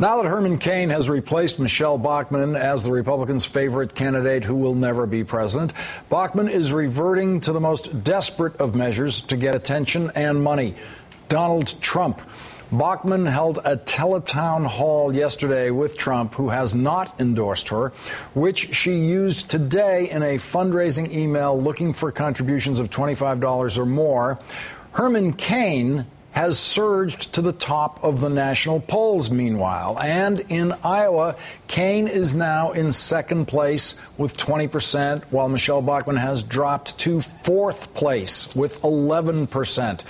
Now that Herman Cain has replaced Michelle Bachmann as the Republicans' favorite candidate who will never be president, Bachmann is reverting to the most desperate of measures to get attention and money: Donald Trump. Bachmann held a teletown hall yesterday with Trump, who has not endorsed her, which she used today in a fundraising email looking for contributions of $25 or more. Herman Cain has surged to the top of the national polls, meanwhile. And in Iowa, Cain is now in second place with 20%, while Michelle Bachmann has dropped to fourth place with 11%.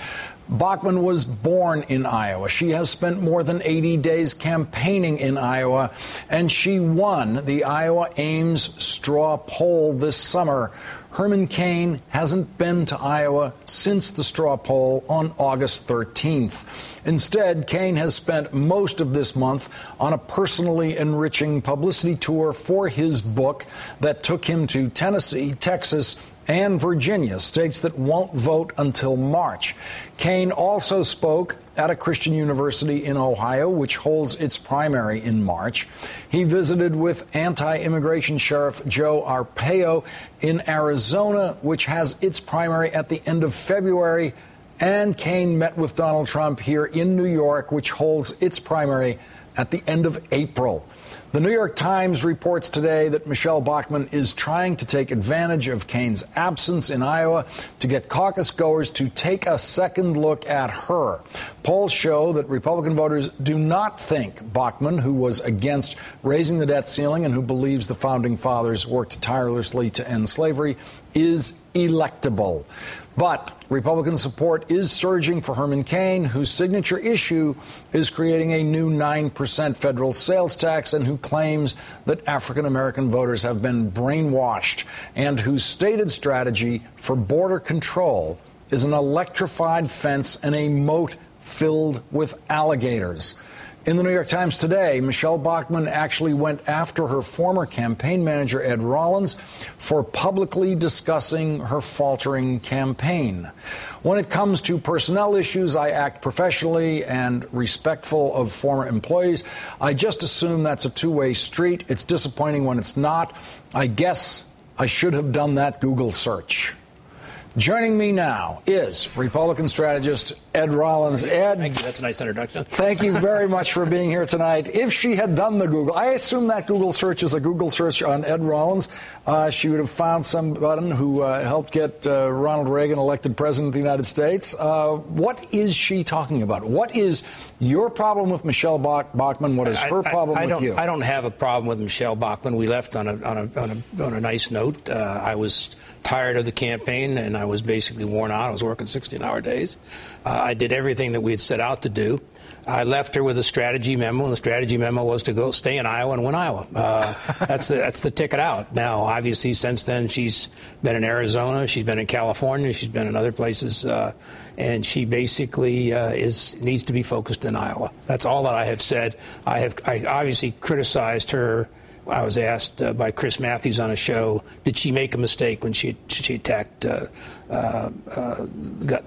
Bachmann was born in Iowa. She has spent more than 80 days campaigning in Iowa, and she won the Iowa Ames straw poll this summer. Herman Cain hasn't been to Iowa since the straw poll on August 13th. Instead, Cain has spent most of this month on a personally enriching publicity tour for his book that took him to Tennessee, Texas, and Virginia, states that won't vote until March. Cain also spoke at a Christian university in Ohio, which holds its primary in March. He visited with anti-immigration Sheriff Joe Arpaio in Arizona, which has its primary at the end of February. And Cain met with Donald Trump here in New York, which holds its primary at the end of April. The New York Times reports today that Michelle Bachmann is trying to take advantage of Cain's absence in Iowa to get caucus goers to take a second look at her. Polls show that Republican voters do not think Bachmann, who was against raising the debt ceiling and who believes the Founding Fathers worked tirelessly to end slavery, is electable. But Republican support is surging for Herman Cain, whose signature issue is creating a new 9% federal sales tax and who claims that African-American voters have been brainwashed, and whose stated strategy for border control is an electrified fence and a moat filled with alligators. In the New York Times today, Michelle Bachmann actually went after her former campaign manager, Ed Rollins, for publicly discussing her faltering campaign. When it comes to personnel issues, I act professionally and respectful of former employees. I just assume that's a two-way street. It's disappointing when it's not. I guess I should have done that Google search. Joining me now is Republican strategist Ed Rollins. Ed, thank you. That's a nice introduction. Thank you very much for being here tonight. If she had done the Google, I assume that Google search is a Google search on Ed Rollins. She would have found somebody who helped get Ronald Reagan elected president of the United States. What is she talking about? What is your problem with Michelle Bachmann? What is her problem with you? I don't have a problem with Michelle Bachmann. We left on a nice note. I was tired of the campaign, and I was basically worn out. I was working 16-hour days. I did everything that we had set out to do. I left her with a strategy memo, and the strategy memo was to go stay in Iowa and win Iowa. That's the ticket out. Now, obviously, since then, she's been in Arizona, she's been in California, she's been in other places, and she basically needs to be focused in Iowa. That's all that I have said. I obviously criticized her. I was asked by Chris Matthews on a show, did she make a mistake when she attacked the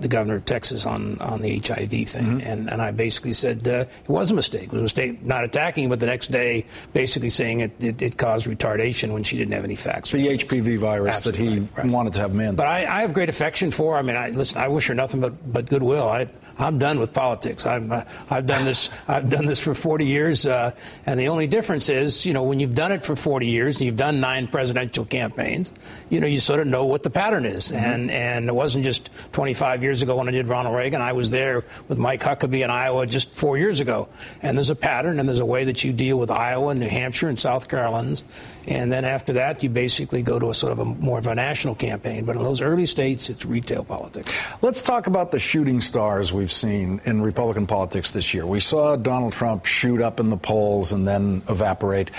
governor of Texas on the HIV thing? Mm-hmm. And I basically said it was a mistake. It was a mistake not attacking him, but the next day basically saying it caused retardation when she didn't have any facts. The HPV virus Absolutely, that he wanted to have manned. But I have great affection for her. I mean, I wish her nothing but goodwill. I'm done with politics. I've done this for 40 years, and the only difference is, when you've done it for 40 years and you've done 9 presidential campaigns, you sort of know what the pattern is. Mm-hmm. And it wasn't just 25 years ago when I did Ronald Reagan. I was there with Mike Huckabee in Iowa just 4 years ago. And there's a pattern, and there's a way that you deal with Iowa, New Hampshire, and South Carolina. And then after that, you basically go to a sort of more of a national campaign. But in those early states, it's retail politics. Let's talk about the shooting stars we've seen in Republican politics this year. We saw Donald Trump shoot up in the polls and then evaporate.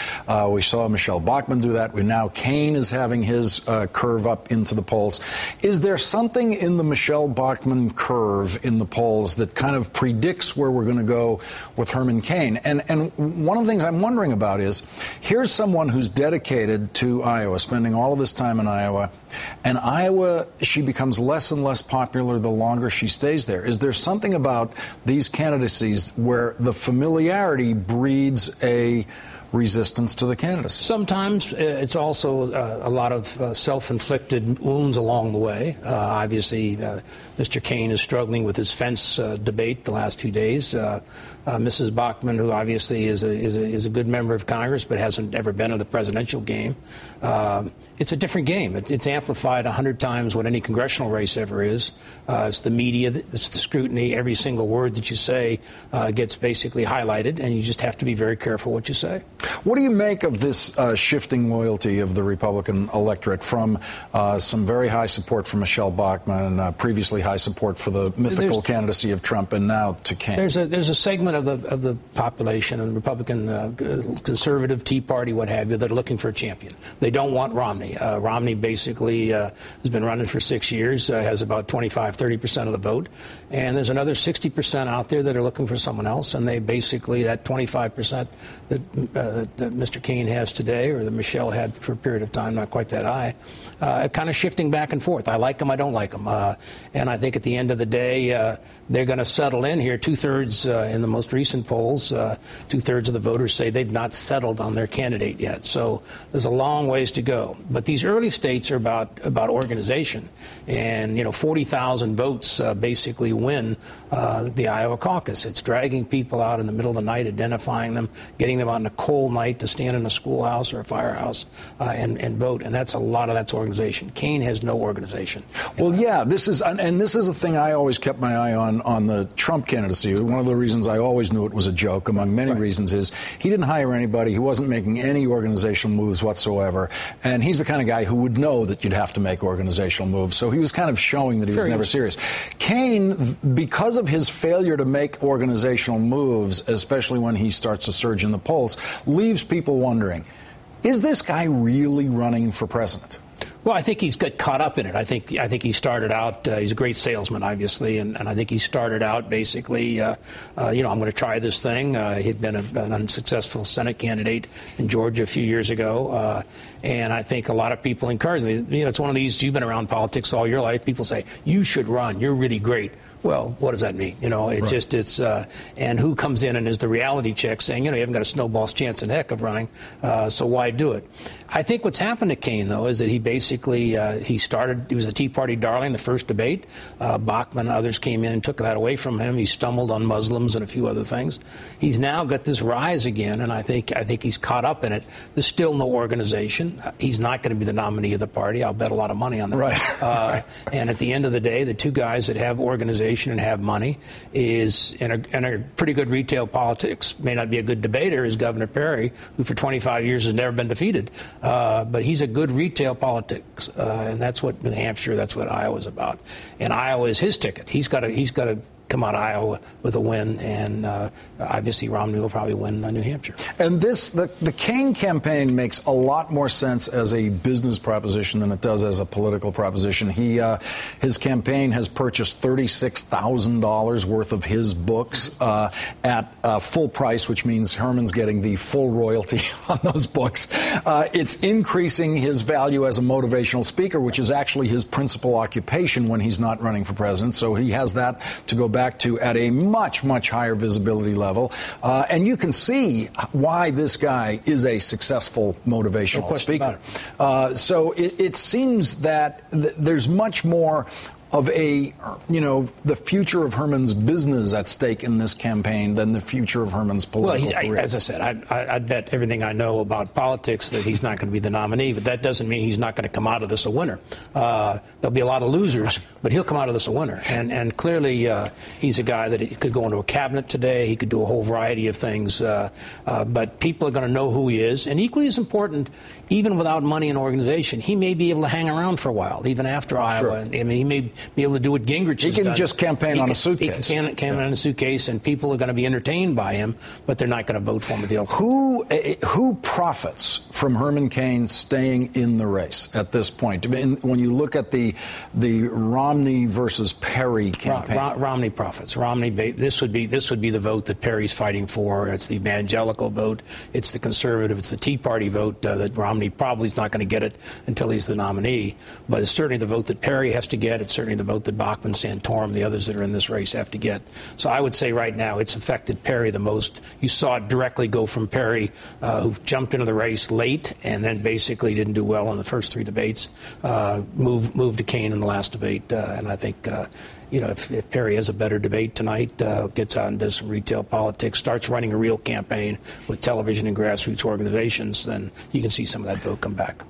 We We saw Michelle Bachmann do that. Now Kaine is having his curve up into the polls. Is there something in the Michelle Bachmann curve in the polls that kind of predicts where we're going to go with Herman Cain? And one of the things I'm wondering about is, here's someone who's dedicated to Iowa, spending all of this time in Iowa, and Iowa, she becomes less and less popular the longer she stays there. Is there something about these candidacies where the familiarity breeds a resistance to the candidacy? Sometimes it's also a lot of self-inflicted wounds along the way. Obviously, Mr. Cain is struggling with his fence debate the last few days. Mrs. Bachmann, who obviously is a good member of Congress but hasn't ever been in the presidential game, it's a different game. It's amplified 100 times what any congressional race ever is. It's the media, it's the scrutiny. Every single word that you say gets basically highlighted, and you just have to be very careful what you say. What do you make of this shifting loyalty of the Republican electorate from some very high support for Michelle Bachmann, previously high support for the mythical candidacy of Trump, and now to Cain? There's a segment of the population, and the Republican, conservative, Tea Party, what have you, that are looking for a champion. They don't want Romney. Romney basically has been running for 6 years, has about 25-30% of the vote, and there's another 60% out there that are looking for someone else, and they basically, that 25% that Mr. Cain has today, or that Michelle had for a period of time, not quite that high, kind of shifting back and forth. I like him, I don't like him, and I think at the end of the day, they're going to settle in here. Two-thirds in the most recent polls, two-thirds of the voters say they've not settled on their candidate yet. So there's a long ways to go. But these early states are about organization. And, 40,000 votes basically win the Iowa caucus. It's dragging people out in the middle of the night, identifying them, getting them out on a cold night to stand in a schoolhouse or a firehouse and vote. And that's a lot of that's organization. Cain has no organization. Well, yeah, this is a thing I always kept my eye on the Trump candidacy. One of the reasons I always knew it was a joke, among many reasons, is he didn't hire anybody. He wasn't making any organizational moves whatsoever. And he's the kind of guy who would know that you'd have to make organizational moves. So he was kind of showing that he was never serious. Cain, because of his failure to make organizational moves, especially when he starts to surge in the polls, leaves people wondering, is this guy really running for president? Well, I think he's got caught up in it. I think he started out, he's a great salesman, obviously, and I think he started out basically, I'm going to try this thing. He'd been an unsuccessful Senate candidate in Georgia a few years ago, and I think a lot of people encourage me. It's one of these, you've been around politics all your life. People say, you should run. You're really great. Well, what does that mean? And who comes in and is the reality check saying, you haven't got a snowball's chance in heck of running, so why do it? I think what's happened to Cain, though, is that he basically, he was a Tea Party darling, the first debate. Bachmann and others came in and took that away from him. He stumbled on Muslims and a few other things. He's now got this rise again, and I think he's caught up in it. There's still no organization. He's not going to be the nominee of the party. I'll bet a lot of money on that. Right. And at the end of the day, the two guys that have organization and have money is in a pretty good retail politics. May not be a good debater, is Governor Perry, who for 25 years has never been defeated. But he's a good retail politics, and that's what New Hampshire, that's what Iowa's about. And Iowa is his ticket. He's got to come out of Iowa with a win, and obviously Romney will probably win New Hampshire. And the Cain campaign makes a lot more sense as a business proposition than it does as a political proposition. His campaign has purchased $36,000 worth of his books at full price, which means Herman's getting the full royalty on those books. It's increasing his value as a motivational speaker, which is actually his principal occupation when he's not running for president. So he has that to go back to at a much, much higher visibility level. And you can see why this guy is a successful motivational speaker. So it seems that there's much more of the future of Herman's business at stake in this campaign than the future of Herman's political career. As I said, I'd bet everything I know about politics that he's not going to be the nominee, but that doesn't mean he's not going to come out of this a winner. There'll be a lot of losers, but he'll come out of this a winner. And clearly, he's a guy that could go into a cabinet today. He could do a whole variety of things. But people are going to know who he is. And equally as important, even without money and organization, he may be able to hang around for a while, even after Iowa. I mean, be able to do what Gingrich has done. He can just campaign on a suitcase. He can campaign on a suitcase, and people are going to be entertained by him, but they're not going to vote for him at the ultimate. Who profits from Herman Cain staying in the race at this point? I mean, when you look at the Romney versus Perry campaign, Romney profits. This would be the vote that Perry's fighting for. It's the evangelical vote. It's the conservative. It's the Tea Party vote that Romney probably is not going to get it until he's the nominee. But it's certainly the vote that Perry has to get. It's certainly the vote that Bachmann, Santorum, the others that are in this race have to get. So I would say right now it's affected Perry the most. You saw it directly go from Perry, who jumped into the race late and then basically didn't do well in the first three debates, move to Cain in the last debate. And I think, if Perry has a better debate tonight, gets out and does some retail politics, starts running a real campaign with television and grassroots organizations, then you can see some of that vote come back.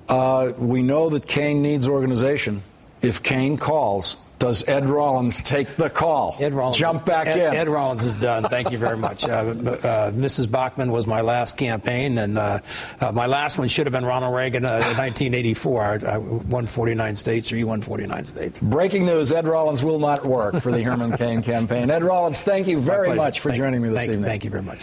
We know that Cain needs organization. If Cain calls, does Ed Rollins take the call? Ed Rollins, jump back in. Ed Rollins is done. Thank you very much. Mrs. Bachmann was my last campaign, and my last one should have been Ronald Reagan in 1984. I won 49 states, or he won 49 states. Breaking news, Ed Rollins will not work for the Herman Cain campaign. Ed Rollins, thank you very much for joining me this evening. Thank you very much.